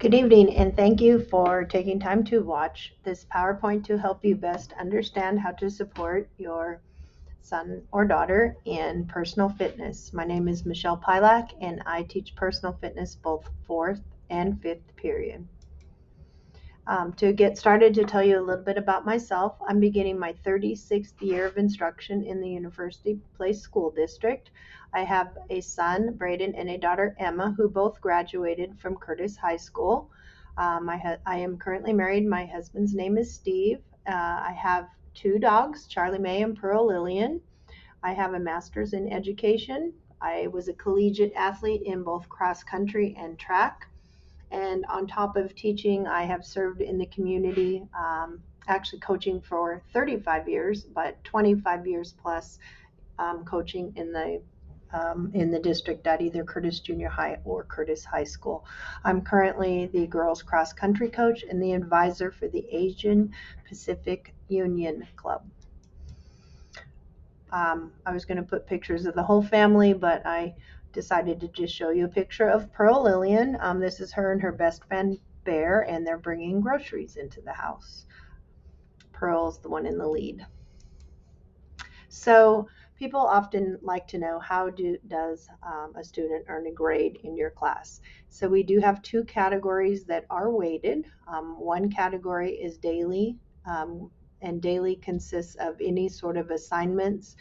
Good evening, and thank you for taking time to watch this PowerPoint to help you best understand how to support your son or daughter in personal fitness. My name is Michelle Pilak, and I teach personal fitness both fourth and fifth period. To get started, to tell you a little bit about myself, I'm beginning my 36th year of instruction in the University Place School District. I have a son, Braden, and a daughter, Emma, who both graduated from Curtis High School. I am currently married. My husband's name is Steve. I have two dogs, Charlie May and Pearl Lillian. I have a master's in education. I was a collegiate athlete in both cross country and track. And on top of teaching, I have served in the community, actually coaching for 35 years, but 25 years plus coaching in the district at either Curtis Junior High or Curtis High School. I'm currently the girls cross country coach and the advisor for the Asian Pacific Union Club. I was going to put pictures of the whole family, but I decided to just show you a picture of Pearl Lillian. This is her and her best friend Bear, and they're bringing groceries into the house. Pearl's the one in the lead. So people often like to know does a student earn a grade in your class. So we do have two categories that are weighted. One category is daily, and daily consists of any sort of assignments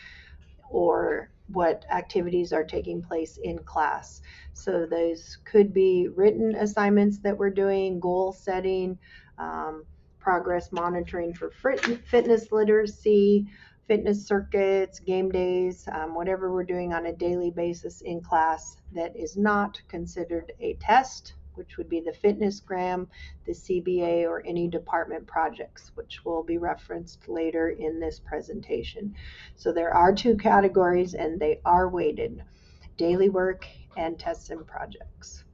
or what activities are taking place in class. So those could be written assignments that we're doing, goal setting, progress monitoring for fitness literacy, fitness circuits, game days, whatever we're doing on a daily basis in class that is not considered a test, which would be the fitness gram, the CBA, or any department projects, which will be referenced later in this presentation. So there are two categories and they are weighted: daily work and tests and projects.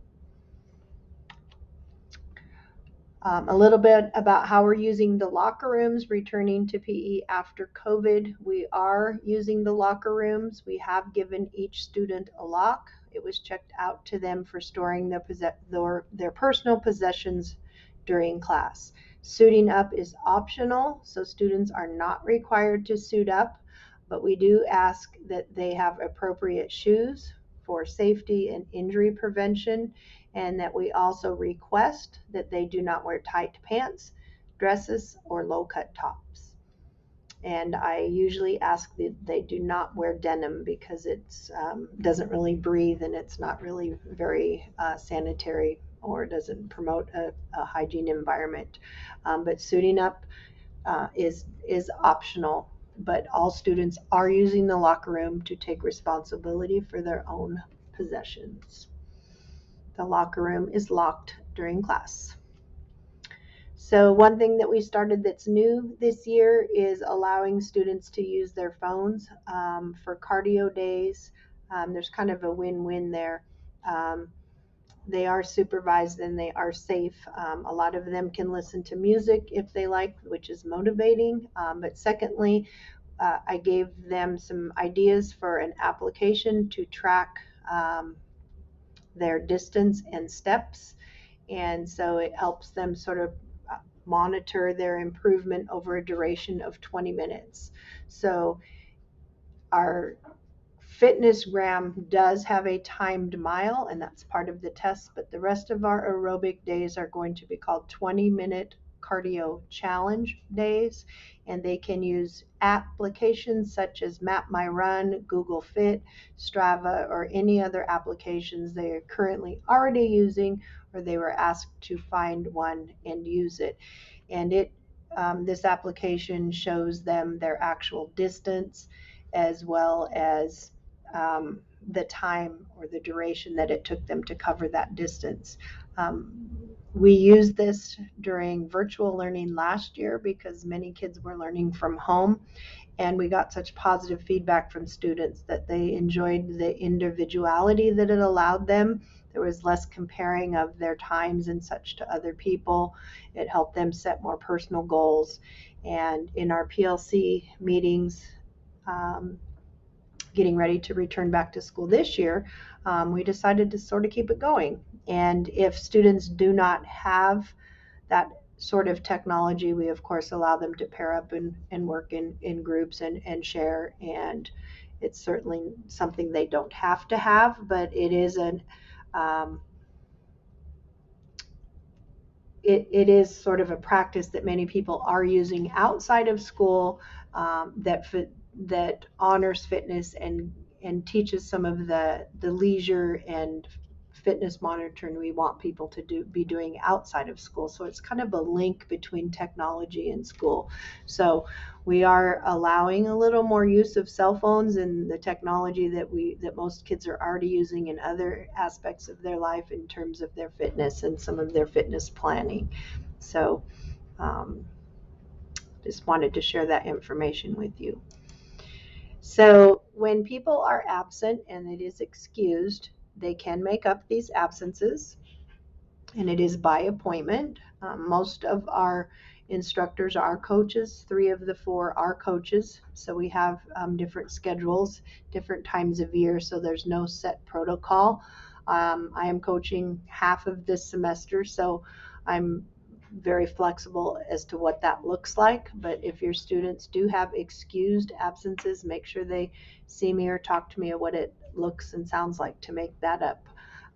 A little bit about how we're using the locker rooms returning to PE after COVID. We are using the locker rooms. We have given each student a lock. It was checked out to them for storing their personal possessions during class. Suiting up is optional, so students are not required to suit up, but we do ask that they have appropriate shoes for safety and injury prevention, and that we also request that they do not wear tight pants, dresses, or low-cut tops. And I usually ask that they do not wear denim because it doesn't really breathe and it's not really very sanitary, or doesn't promote a hygiene environment. But suiting up is optional, but all students are using the locker room to take responsibility for their own possessions. The locker room is locked during class. So one thing that we started that's new this year is allowing students to use their phones for cardio days. There's kind of a win-win there. They are supervised and they are safe. A lot of them can listen to music if they like, which is motivating. But secondly, I gave them some ideas for an application to track their distance and steps, and so it helps them sort of monitor their improvement over a duration of 20 minutes. So our fitness gram does have a timed mile, and that's part of the test, but the rest of our aerobic days are going to be called 20-minute cardio challenge days, and they can use applications such as Map My Run, Google Fit, Strava, or any other applications they are currently already using, or they were asked to find one and use it. And this application shows them their actual distance as well as the time or the duration that it took them to cover that distance. We used this during virtual learning last year because many kids were learning from home, and we got such positive feedback from students that they enjoyed the individuality that it allowed them. There was less comparing of their times and such to other people. It helped them set more personal goals. And in our PLC meetings, getting ready to return back to school this year, we decided to sort of keep it going. And if students do not have that sort of technology, we of course allow them to pair up and work in groups and share. And it's certainly something they don't have to have, but it is um, it is sort of a practice that many people are using outside of school, that honors fitness and teaches some of the leisure and fitness monitoring we want people to be doing outside of school. So it's kind of a link between technology and school. So we are allowing a little more use of cell phones and the technology that most kids are already using in other aspects of their life in terms of their fitness and some of their fitness planning. So um, just wanted to share that information with you. So when people are absent and it is excused, they can make up these absences, and it is by appointment. Most of our instructors are coaches. 3 of the 4 are coaches. So we have different schedules, different times of year, so there's no set protocol. I am coaching half of this semester, so I'm very flexible as to what that looks like. But if your students do have excused absences, make sure they see me or talk to me of what it looks and sounds like to make that up.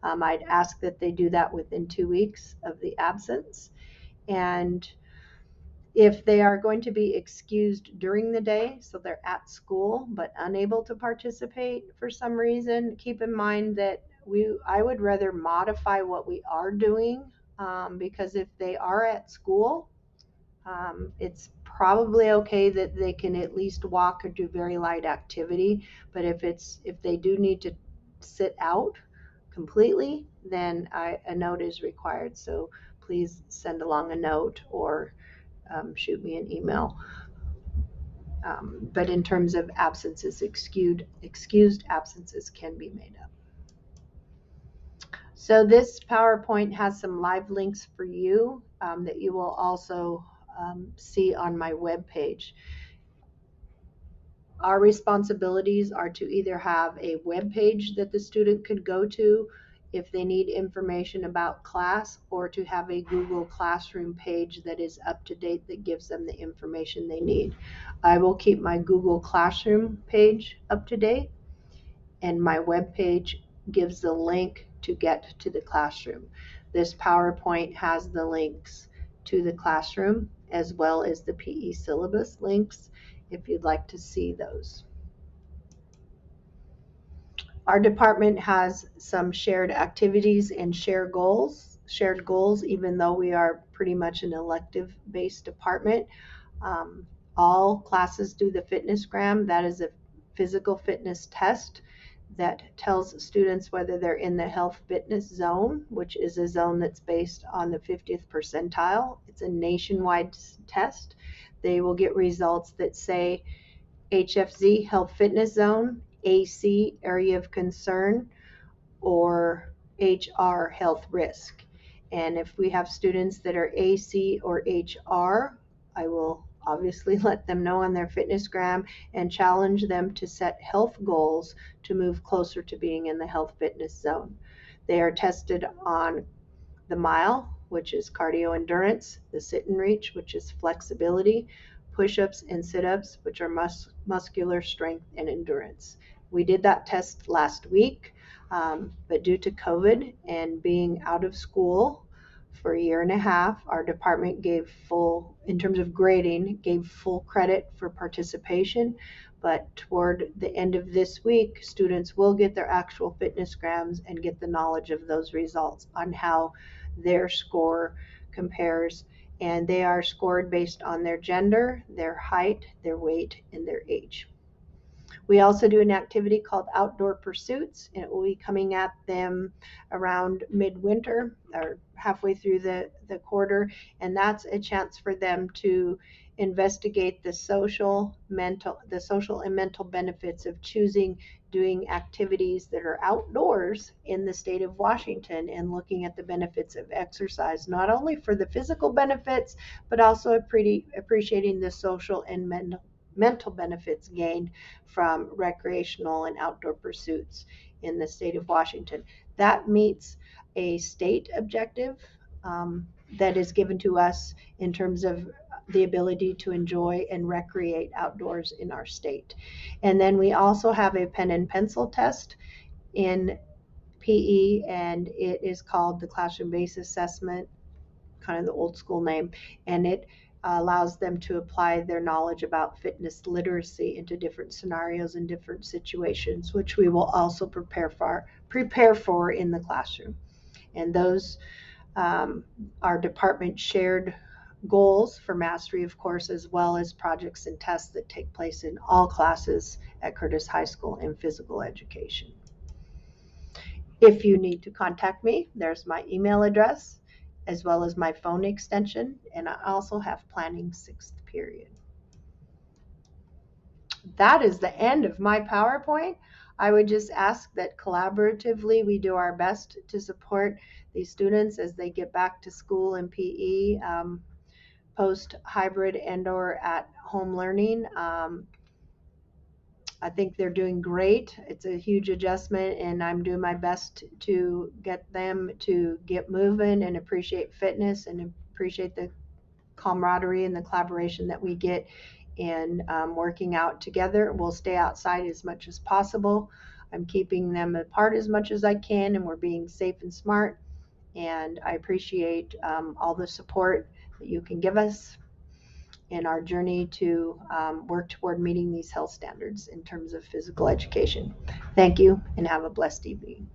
I'd ask that they do that within 2 weeks of the absence. And if they are going to be excused during the day, so they're at school but unable to participate for some reason, keep in mind that I would rather modify what we are doing, because if they are at school, it's probably okay that they can at least walk or do very light activity. But if they do need to sit out completely, then a note is required. So please send along a note or shoot me an email. But in terms of absences, excused absences can be made up. So this PowerPoint has some live links for you that you will also see on my webpage. Our responsibilities are to either have a web page that the student could go to if they need information about class, or to have a Google Classroom page that is up to date that gives them the information they need. I will keep my Google Classroom page up to date, and my web page gives the link to get to the classroom. This PowerPoint has the links to the classroom as well as the PE syllabus links if you'd like to see those. Our department has some shared activities and shared goals, even though we are pretty much an elective-based department. All classes do the fitnessgram. That is a physical fitness test that tells students whether they're in the health fitness zone, which is a zone that's based on the 50th percentile. It's a nationwide test. They will get results that say HFZ, health fitness zone, AC, area of concern, or HR, health risk. And if we have students that are AC or HR, I will obviously let them know on their fitnessgram and challenge them to set health goals to move closer to being in the health fitness zone. They are tested on the mile, which is cardio endurance, the sit and reach, which is flexibility, push-ups and sit-ups, which are muscular strength and endurance. We did that test last week, but due to COVID and being out of school for a year and a half, our department in terms of grading, gave full credit for participation. But toward the end of this week, students will get their actual fitnessgrams and get the knowledge of those results on how their score compares. And they are scored based on their gender, their height, their weight, and their age. We also do an activity called Outdoor Pursuits, and it will be coming at them around midwinter or halfway through the quarter. And that's a chance for them to investigate the social and mental benefits of doing activities that are outdoors in the state of Washington, and looking at the benefits of exercise, not only for the physical benefits, but also appreciating the social and mental benefits gained from recreational and outdoor pursuits in the state of Washington. That meets a state objective that is given to us in terms of the ability to enjoy and recreate outdoors in our state. And then we also have a pen and pencil test in PE, and it is called the classroom based assessment, kind of the old school name, and it allows them to apply their knowledge about fitness literacy into different scenarios and different situations, which we will also prepare for in the classroom. And those are department shared goals for mastery, of course, as well as projects and tests that take place in all classes at Curtis High School in physical education. If you need to contact me, there's my email address as well as my phone extension, and I also have planning 6th period. That is the end of my PowerPoint. I would just ask that collaboratively we do our best to support these students as they get back to school in PE, post hybrid and or at home learning. I think they're doing great. It's a huge adjustment, and I'm doing my best to get them to get moving and appreciate fitness and appreciate the camaraderie and the collaboration that we get in working out together. We'll stay outside as much as possible. I'm keeping them apart as much as I can, and we're being safe and smart. And I appreciate all the support that you can give us in our journey to work toward meeting these health standards in terms of physical education. Thank you, and have a blessed evening.